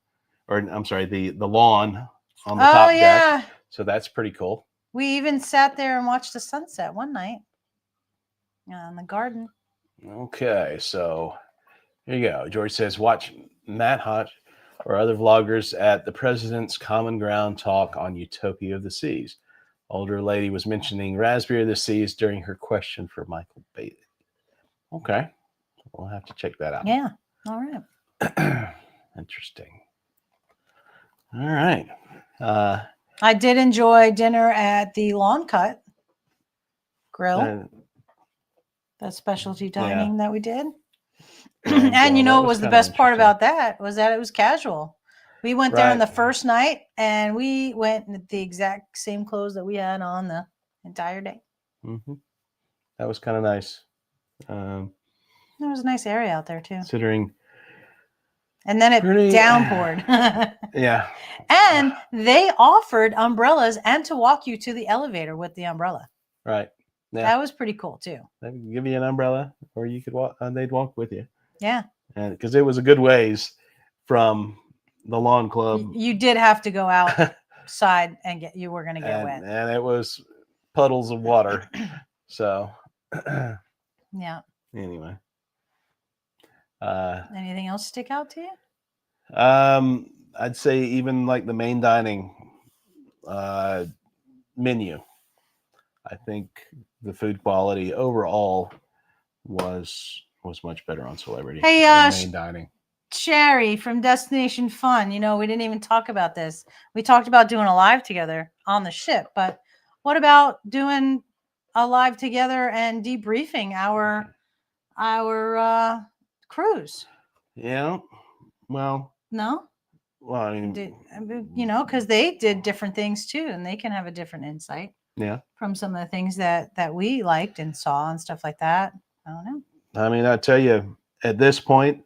or I'm sorry, the lawn on the top deck. So that's pretty cool. We even sat there and watched the sunset one night in the garden. Okay, so here you go. George says, watch Matt Hodge or other vloggers at the President's Common Ground talk on Utopia of the Seas. Older lady was mentioning Raspberry of the Seas during her question for Michael Bailey. Okay. We'll have to check that out. Yeah. All right. Interesting. All right. I did enjoy dinner at the Lawn Cut Grill. That specialty dining that we did. And what was the best part about that was that it was casual. We went there on the first night, and we went in the exact same clothes that we had on the entire day. Mm-hmm. That was kind of nice. There was a nice area out there too. Considering. And then it downpoured. Yeah. And they offered umbrellas and to walk you to the elevator with the umbrella. Right. Yeah. That was pretty cool too. They could give you an umbrella, or you could walk. They'd walk with you. Yeah. And because it was a good ways from the lawn club. You did have to go outside and you were going to get wet. And it was puddles of water. So. Yeah. Anyway. Anything else stick out to you? I'd say even like the main dining menu. I think the food quality overall was much better on Celebrity. Hey, main dining. Sherry from Destination Fun. We didn't even talk about this. We talked about doing a live together on the ship, but what about doing a live together and debriefing our cruise? Yeah. Well. No. Well, I mean, because they did different things too, and they can have a different insight. Yeah. From some of the things that we liked and saw and stuff like that. I don't know. I mean, I tell you, at this point,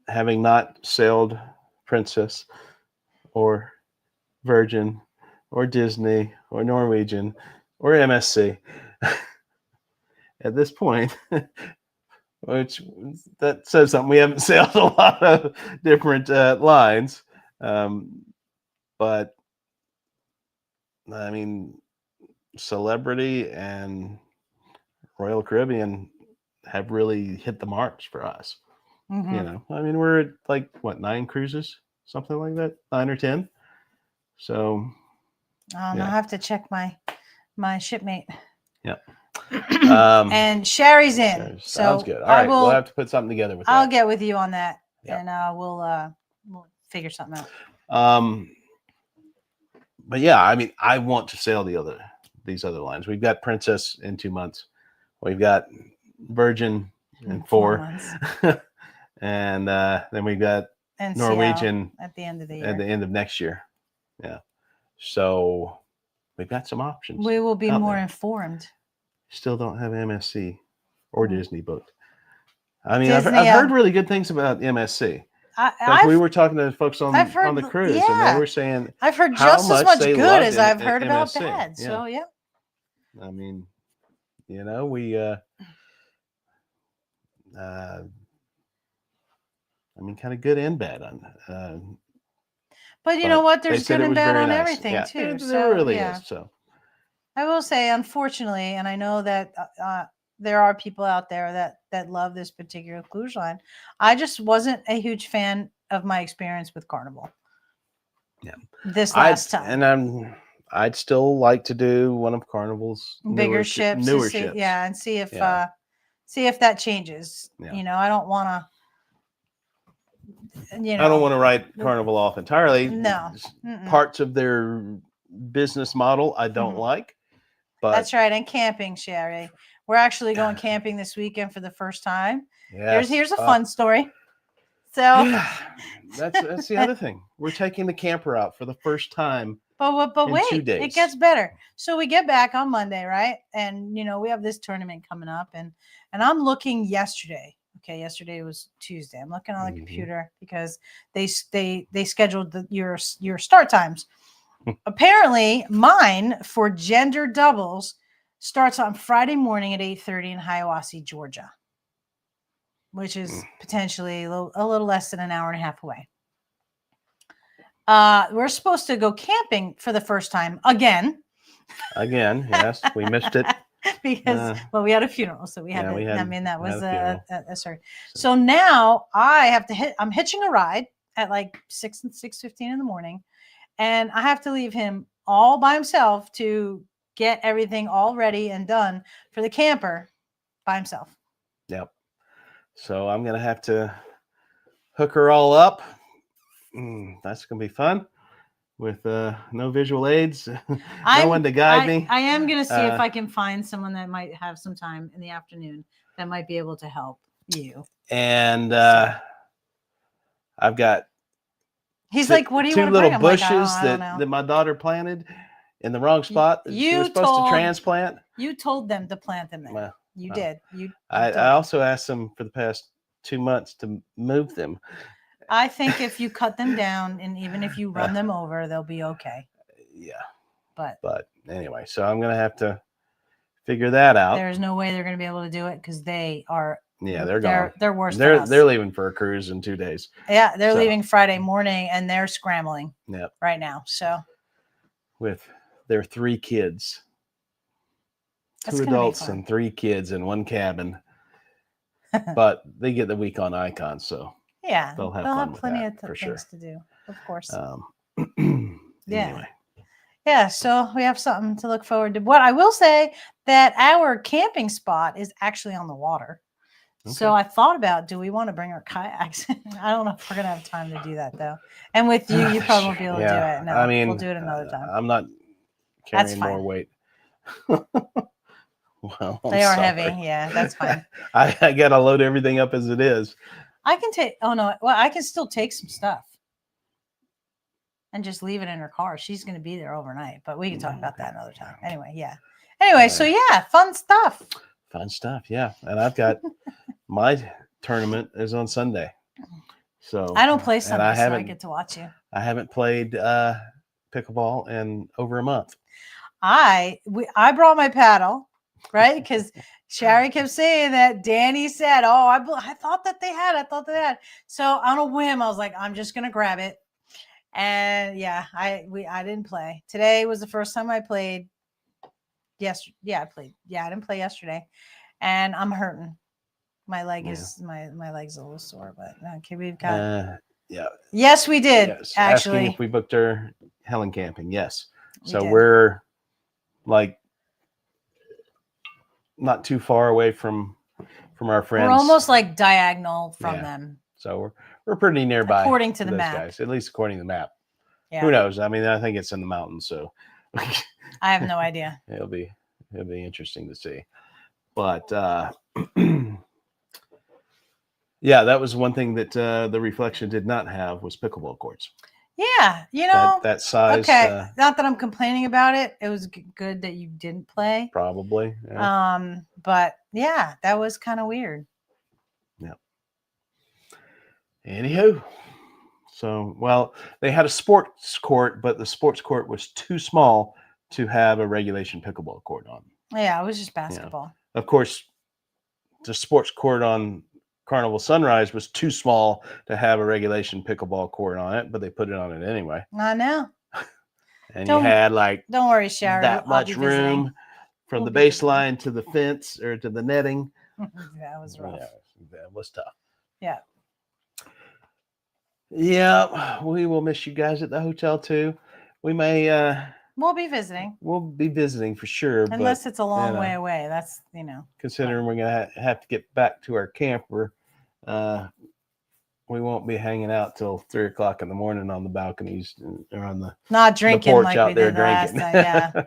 having not sailed Princess or Virgin or Disney or Norwegian or MSC, at this point, which that says something. We haven't sailed a lot of different lines, but I mean, Celebrity and Royal Caribbean have really hit the marks for us. Mm-hmm. I mean, we're at like 9 cruises, something like that, 9 or 10. So I have to check my shipmate. Yeah. And Sherry's in. Sounds good. All right, we'll have to put something together with that. I'll get with you on that, and we'll figure something out. But yeah, I mean, I want to sail these other lines. We've got Princess in 2 months. We've got Virgin in 4 months. And then we've got Norwegian at the end of the year. At the end of next year. Yeah. So we've got some options. We will be more informed. Still don't have MSC or Disney booked. I mean, I've heard really good things about MSC. we were talking to folks on the cruise, and they were saying I've heard just as much good as I've heard about MSC. bad. Yeah. So yeah. I mean, we kind of good and bad on. But you know what? There's good and bad on everything too. There really is. So I will say, unfortunately, and I know that there are people out there that love this particular cruise line. I just wasn't a huge fan of my experience with Carnival. Yeah. This last time. And I'd still like to do one of Carnival's bigger ships, newer ships. Yeah, and see if that changes. Yeah. I don't want to. I don't want to write Carnival off entirely. No. Parts of their business model I don't like. But that's right. And camping, Sherry. We're actually going camping this weekend for the first time. Yes. Here's a fun story. So that's the other thing. We're taking the camper out for the first time. But wait, 2 days. It gets better. So we get back on Monday, right? And we have this tournament coming up, and I'm looking yesterday. Okay, yesterday was Tuesday. I'm looking on the computer because they scheduled your start times. Apparently, mine for gender doubles starts on Friday morning at 8:30 in Hiawassee, Georgia, which is potentially a little less than an hour and a half away. We're supposed to go camping for the first time again. Again, yes, we missed it because we had a funeral, so we had. That was sorry. So now I have to I'm hitching a ride at like 6:15 in the morning. And I have to leave him all by himself to get everything all ready and done for the camper by himself. Yep. So I'm going to have to hook her all up. That's going to be fun with no visual aids, no one to guide me. I am going to see if I can find someone that might have some time in the afternoon that might be able to help you. And I've got he's like, what do you want to bring? 2 little bushes that my daughter planted in the wrong spot. She was supposed to transplant. You told them to plant them there. Well, you did. I also asked them for the past 2 months to move them. I think if you cut them down and even if you run them over, they'll be okay. Yeah. But anyway, so I'm going to have to figure that out. There's no way they're going to be able to do it because they are. Yeah, they're gone. They're worse than us. They're leaving for a cruise in 2 days. Yeah, they're leaving Friday morning and they're scrambling right now. So with their 3 kids. 2 adults and 3 kids in one cabin. But they get the week on Icon, so they'll have plenty of things to do, of course. Anyway. Yeah, so we have something to look forward to. What I will say that our camping spot is actually on the water. Okay. So I thought about, do we want to bring our kayaks? I don't know if we're going to have time to do that, though. And with you probably won't be able to do it. No, we'll do it another time. I'm not carrying more weight. Well, they are heavy. Yeah, that's fine. I got to load everything up as it is. I can take, I can still take some stuff and just leave it in her car. She's going to be there overnight, but we can talk about that another time. Anyway, so fun stuff. Fun stuff, yeah. And I've got my tournament is on Sunday. So I don't play Sunday, so I get to watch you. I haven't played pickleball in over a month. I brought my paddle, right? Because Sherry kept saying that Danny said, I thought that they had. So on a whim, I was like, I'm just going to grab it. And I didn't play. Today was the first time I played. Yesterday, I played. I didn't play yesterday, and I'm hurting. My leg is my leg's a little sore, but okay, we've got. Yes, we did. Yes. Actually, asking if we booked our Helen camping. Yes, we're like not too far away from our friends. We're almost like diagonal from them. So we're pretty nearby, according to the map. Guys, at least according to the map. Yeah. Who knows? I mean, I think it's in the mountains, so. I have no idea. It'll be interesting to see, but that was one thing that the Reflection did not have was pickleball courts. Yeah, that size. Okay, not that I'm complaining about it. It was good that you didn't play. Probably. Yeah. But that was kind of weird. Yeah. Anywho. So, well, they had a sports court, but the sports court was too small to have a regulation pickleball court on. Yeah, it was just basketball. Of course, the sports court on Carnival Sunrise was too small to have a regulation pickleball court on it, but they put it on it anyway. I know. And you had like don't worry, Sharon, that much room from the baseline to the fence or to the netting. That was rough. Yeah, that was tough. Yeah. Yeah, we will miss you guys at the hotel too. We may we'll be visiting. We'll be visiting for sure. Unless it's a long way away. That's, considering we're going to have to get back to our camper, we won't be hanging out till 3 o'clock in the morning on the balconies or on the not drinking porch like out we there did last night. Yeah.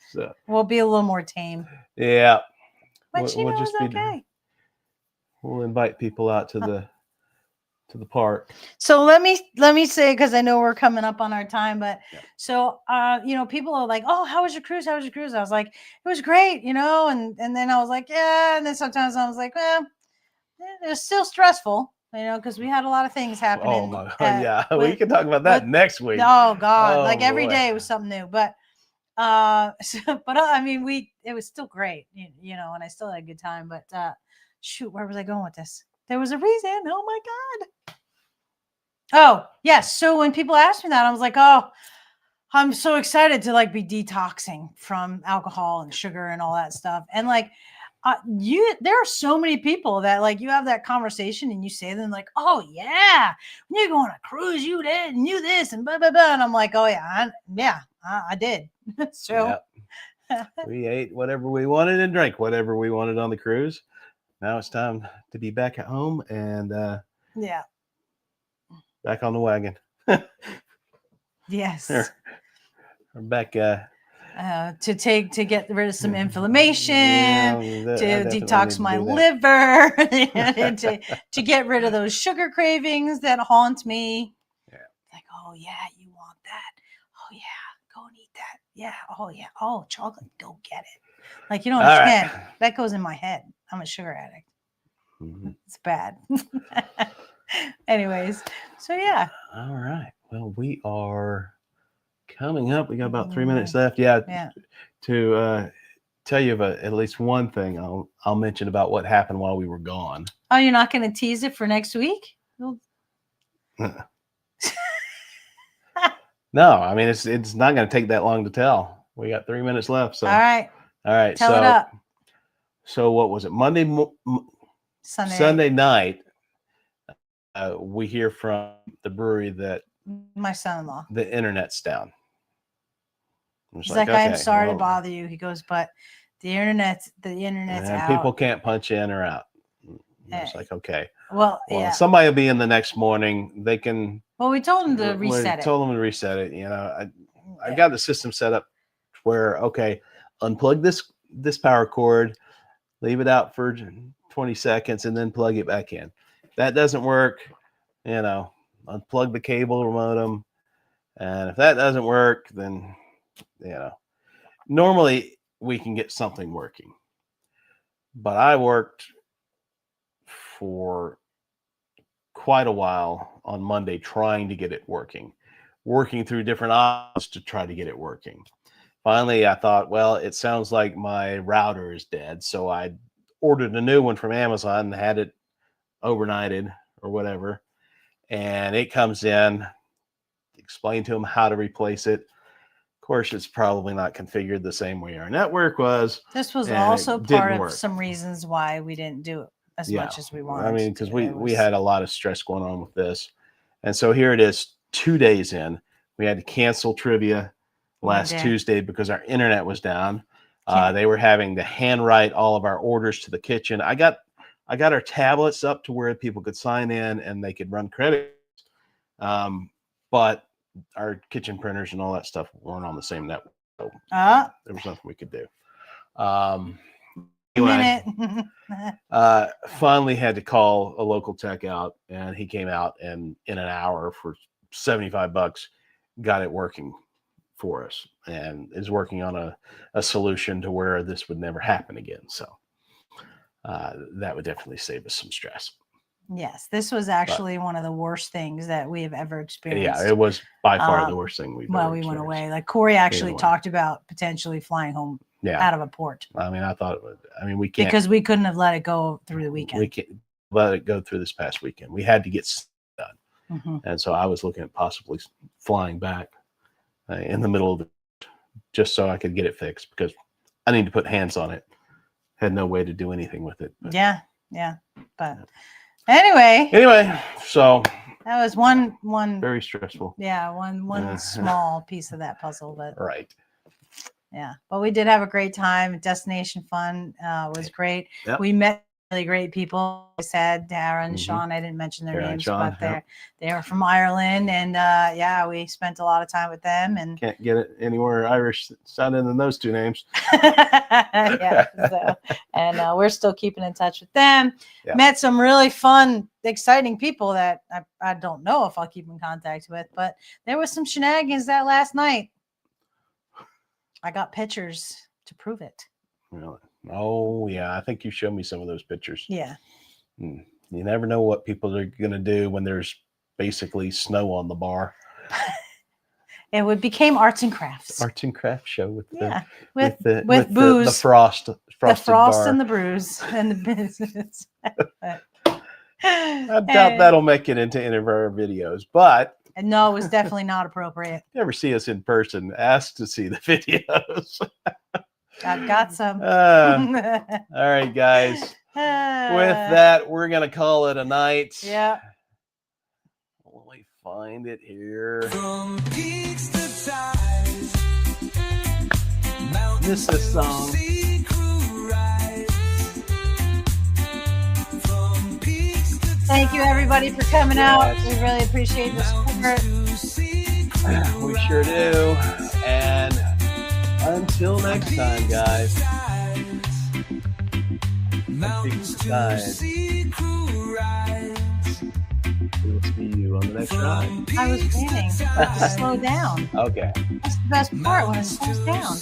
So we'll be a little more tame. Yeah. But we'll just it's okay. We'll invite people out to the park. So let me say, because I know we're coming up on our time, but so people are like, oh, how was your cruise? How was your cruise? I was like, it was great, and then I was like, yeah, and then sometimes I was like, well, it was still stressful, because we had a lot of things happening. Oh my God, yeah. We can talk about that next week. Oh God, every day was something new. But I mean, it was still great, and I still had a good time. But shoot, where was I going with this? There was a reason. Oh my God. Oh, yes. So when people asked me that, I was like, oh, I'm so excited to be detoxing from alcohol and sugar and all that stuff. And there are so many people that you have that conversation and you say them oh yeah, when you're going on a cruise, you did and you this and blah, blah, blah. And I'm like, oh yeah, I did. So we ate whatever we wanted and drank whatever we wanted on the cruise. Now it's time to be back at home and back on the wagon. Yes. Or back to get rid of some inflammation, to detox my liver, to get rid of those sugar cravings that haunt me. Yeah. Oh yeah, you want that? Oh yeah, go and eat that. Yeah. Oh yeah. Oh, chocolate, go get it. You don't understand. Right. That goes in my head. I'm a sugar addict. Mm-hmm. It's bad. Anyways, so yeah. All right. Well, we are coming up. We got about 3 minutes left. Yeah. To tell you of at least one thing, I'll mention about what happened while we were gone. Oh, you're not going to tease it for next week? No, I mean it's not going to take that long to tell. We got 3 minutes left. So all right. Tell it up. So what was it? Sunday night. We hear from the brewery that my son-in-law, the internet's down. He's like, I'm sorry to bother you. He goes, but the internet's out. People can't punch in or out. It's like, okay. Well, somebody will be in the next morning. They can. Well, we told them to reset it. Told them to reset it. I got the system set up where, okay, unplug this power cord, leave it out for 20 seconds, and then plug it back in. If that doesn't work, unplug the cable or modem. And if that doesn't work, then, normally we can get something working. But I worked for quite a while on Monday trying to get it working through different options to try to get it working. Finally, I thought, well, it sounds like my router is dead. So I ordered a new one from Amazon and had it overnighted or whatever. And it comes in, explain to them how to replace it. Of course, it's probably not configured the same way our network was. This was also part of some reasons why we didn't do it as much as we wanted. I mean, because we had a lot of stress going on with this. And so here it is, 2 days in. We had to cancel trivia last Tuesday because our internet was down. They were having to handwrite all of our orders to the kitchen. I got our tablets up to where people could sign in and they could run credits. But our kitchen printers and all that stuff weren't on the same network. So there was nothing we could do. Anyway, finally had to call a local tech out, and he came out and in an hour for $75 got it working for us and is working on a solution to where this would never happen again. So that would definitely save us some stress. Yes, this was actually one of the worst things that we have ever experienced. Yeah, it was by far the worst thing we've ever experienced. Went away. Like Corey actually talked about potentially flying home out of a port. I mean, we can't. Because we couldn't have let it go through the weekend. We can't let it go through this past weekend. We had to get done. Mm-hmm. And so I was looking at possibly flying back in the middle of it just so I could get it fixed because I need to put hands on it. Had no way to do anything with it. But. Yeah. But anyway, so that was one very stressful. Yeah, one small piece of that puzzle, but right. Yeah, but we did have a great time. Destination Fun was great. Yep. We met really great people. I said Dara and Sean. I didn't mention their names, but they were from Ireland, and we spent a lot of time with them. And can't get it anywhere Irish sounding than those two names. And we're still keeping in touch with them. Yep. Met some really fun, exciting people that I don't know if I'll keep in contact with, but there was some shenanigans that last night. I got pictures to prove it. Really? Oh, yeah. I think you showed me some of those pictures. Yeah. You never know what people are going to do when there's basically snow on the bar. It became arts and crafts. Arts and crafts show with booze. The frost. The frost bar. And the brews and the business. I doubt that'll make it into any of our videos, but. No, it was definitely not appropriate. If you ever see us in person, ask to see the videos. I've got some. All right, guys. With that, we're going to call it a night. Yeah. Let me find it here. From peaks to ties, this is song. Thank you, everybody, for coming out. We really appreciate the support. We sure do. And until next time, guys. We will see you on the next ride. I was planning to slow down. Okay. That's the best part when it slows down.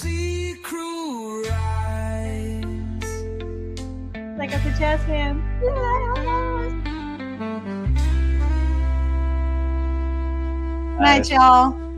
Like at the jazz band. Night, y'all.